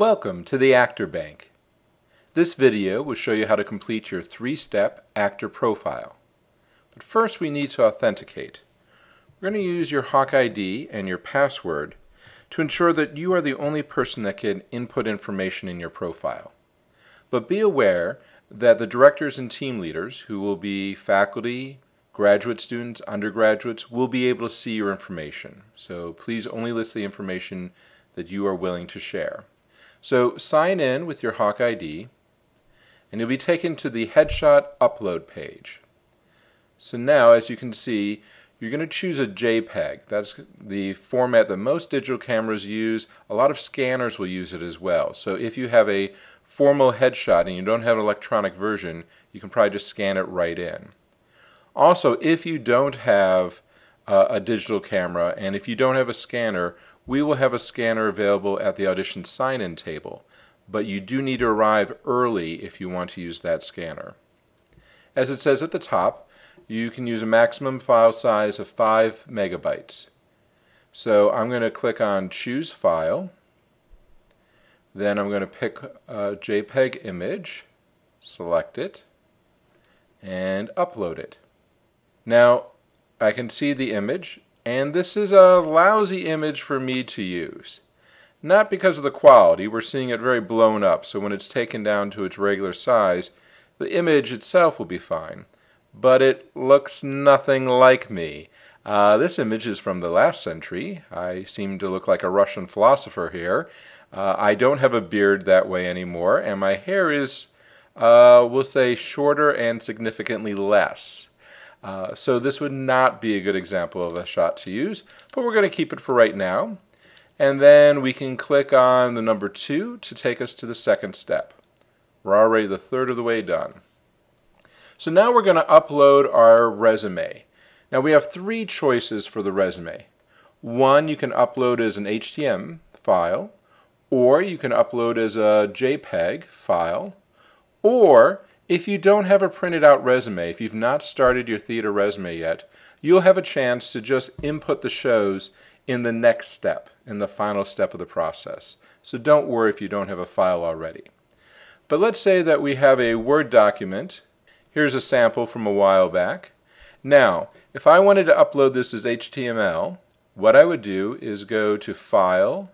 Welcome to the Actor Bank. This video will show you how to complete your 3-step actor profile. But first we need to authenticate. We're going to use your Hawk ID and your password to ensure that you are the only person that can input information in your profile. But be aware that the directors and team leaders, who will be faculty, graduate students, undergraduates, will be able to see your information. So please only list the information that you are willing to share. So sign in with your Hawk ID and you'll be taken to the headshot upload page. So now, as you can see, you're going to choose a JPEG. That's the format that most digital cameras use. A lot of scanners will use it as well. So if you have a formal headshot and you don't have an electronic version, you can probably just scan it right in. Also, if you don't have a digital camera and if you don't have a scanner, we will have a scanner available at the audition sign-in table, but you do need to arrive early if you want to use that scanner. As it says at the top, you can use a maximum file size of 5 megabytes. So I'm going to click on Choose File. Then I'm going to pick a JPEG image, select it, and upload it. Now I can see the image, and this is a lousy image for me to use. Not because of the quality, we're seeing it very blown up, so when it's taken down to its regular size, the image itself will be fine. But it looks nothing like me. This image is from the last century. I seem to look like a Russian philosopher here. I don't have a beard that way anymore, and my hair is, we'll say, shorter and significantly less. So this would not be a good example of a shot to use, but we're going to keep it for right now. And then we can click on the number 2 to take us to the second step. We're already the third of the way done. So now we're going to upload our resume. Now we have 3 choices for the resume. One, you can upload as an HTML file, or you can upload as a JPEG file, or if you don't have a printed out resume, if you've not started your theater resume yet, you'll have a chance to just input the shows in the next step, in the final step of the process. So don't worry if you don't have a file already. But let's say that we have a Word document. Here's a sample from a while back. Now, if I wanted to upload this as HTML, what I would do is go to File,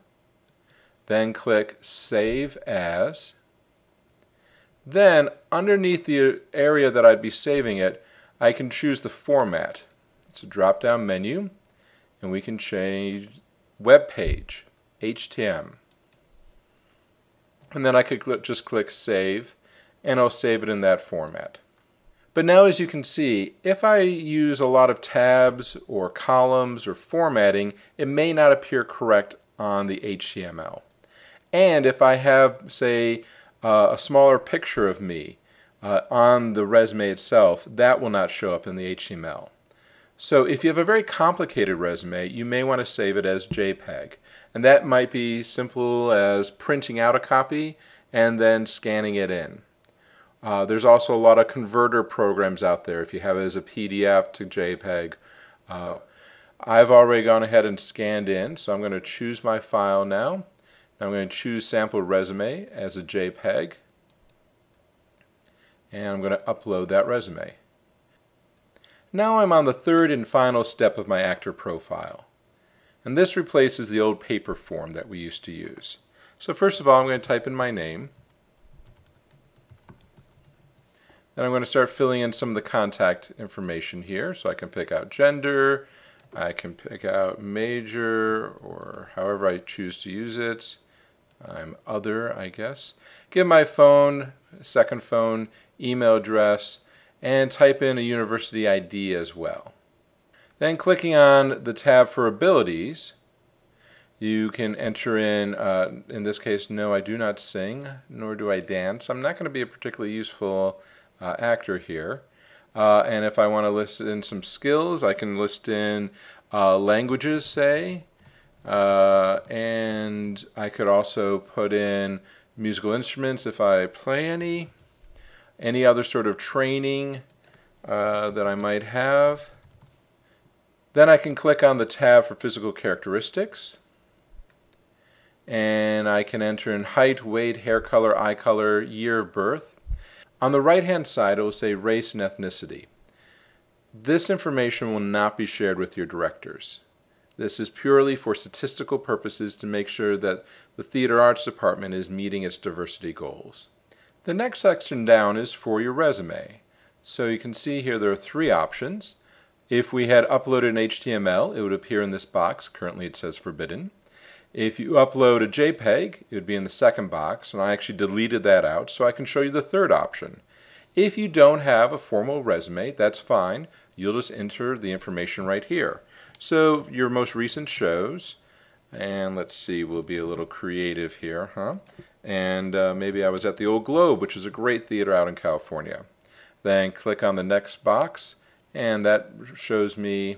then click Save As. Then, underneath the area that I'd be saving it, I can choose the format. It's a drop-down menu, and we can change Web Page, HTML. And then I could just click Save, and I'll save it in that format. But now, as you can see, if I use a lot of tabs or columns or formatting, it may not appear correct on the HTML. And if I have, say, a smaller picture of me on the resume itself, that will not show up in the HTML. So if you have a very complicated resume, you may want to save it as JPEG. And that might be simple as printing out a copy and then scanning it in. There's also a lot of converter programs out there if you have it as a PDF to JPEG. I've already gone ahead and scanned in, so I'm going to choose my file now. I'm going to choose Sample Resume as a JPEG, and I'm going to upload that resume. Now I'm on the third and final step of my actor profile, and this replaces the old paper form that we used to use. So first of all, I'm going to type in my name. Then I'm going to start filling in some of the contact information here, so I can pick out gender, I can pick out major, or however I choose to use it. I'm other, I guess. Give my phone, second phone, email address, and type in a university ID as well. Then clicking on the tab for abilities, you can enter in this case, no, I do not sing, nor do I dance. I'm not going to be a particularly useful actor here. And if I want to list in some skills, I can list in languages, say. And I could also put in musical instruments if I play any other sort of training that I might have. Then I can click on the tab for physical characteristics, and I can enter in height, weight, hair color, eye color, year of birth. On the right hand side it will say race and ethnicity. This information will not be shared with your directors. This is purely for statistical purposes to make sure that the Theater Arts Department is meeting its diversity goals. The next section down is for your resume. So you can see here there are three options. If we had uploaded an HTML, it would appear in this box. Currently it says forbidden. If you upload a JPEG, it would be in the second box, and I actually deleted that out so I can show you the third option. If you don't have a formal resume, that's fine. You'll just enter the information right here. So your most recent shows, and let's see, we'll be a little creative here, And maybe I was at the Old Globe, which is a great theater out in California. Then click on the next box, and that shows me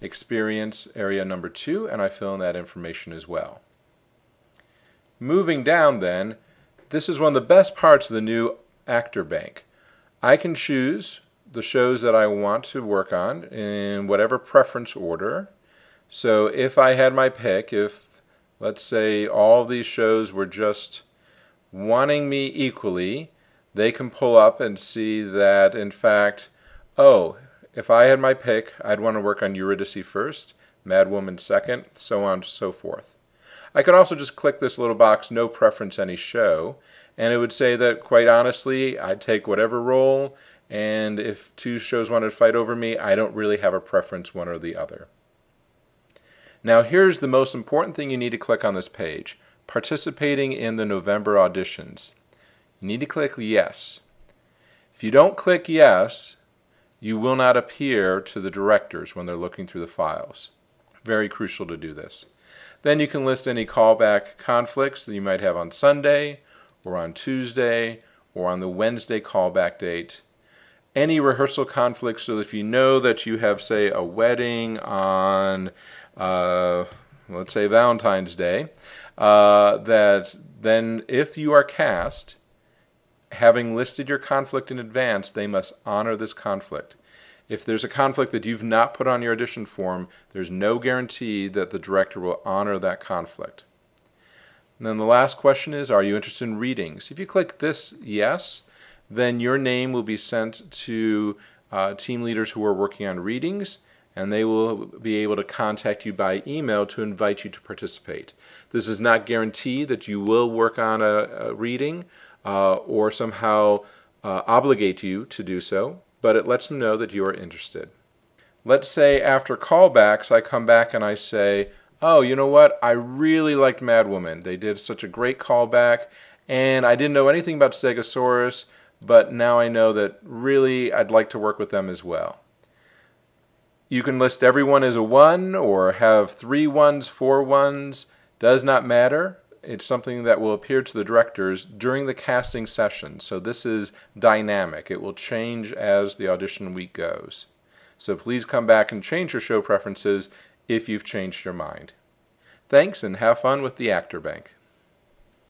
experience area number 2, and I fill in that information as well. Moving down then, this is one of the best parts of the new Actor Bank. I can choose the shows that I want to work on in whatever preference order. So if I had my pick, if let's say all these shows were just wanting me equally, they can pull up and see that in fact, oh, if I had my pick, I'd want to work on Eurydice first, Mad Woman second, so on and so forth. I could also just click this little box, no preference any show, and it would say that quite honestly, I'd take whatever role, and if two shows wanted to fight over me, I don't really have a preference one or the other. Now here's the most important thing you need to click on this page, participating in the November auditions. You need to click yes. If you don't click yes, you will not appear to the directors when they're looking through the files. Very crucial to do this. Then you can list any callback conflicts that you might have on Sunday, or on Tuesday, or on the Wednesday callback date. Any rehearsal conflicts, so if you know that you have, say, a wedding on, let's say, Valentine's Day, that then if you are cast, having listed your conflict in advance, they must honor this conflict. If there's a conflict that you've not put on your audition form, there's no guarantee that the director will honor that conflict. And then the last question is, are you interested in readings? If you click this yes, then your name will be sent to team leaders who are working on readings, and they will be able to contact you by email to invite you to participate. This does not guarantee that you will work on a reading or somehow obligate you to do so, but it lets them know that you are interested. Let's say after callbacks I come back and I say, oh, you know what, I really liked Mad Woman. They did such a great callback, and I didn't know anything about Stegosaurus, but now I know that really I'd like to work with them as well. You can list everyone as a 1 or have 3 1s, 4 1s, does not matter. It's something that will appear to the directors during the casting session. So this is dynamic. It will change as the audition week goes. So please come back and change your show preferences if you've changed your mind. Thanks, and have fun with the Actor Bank.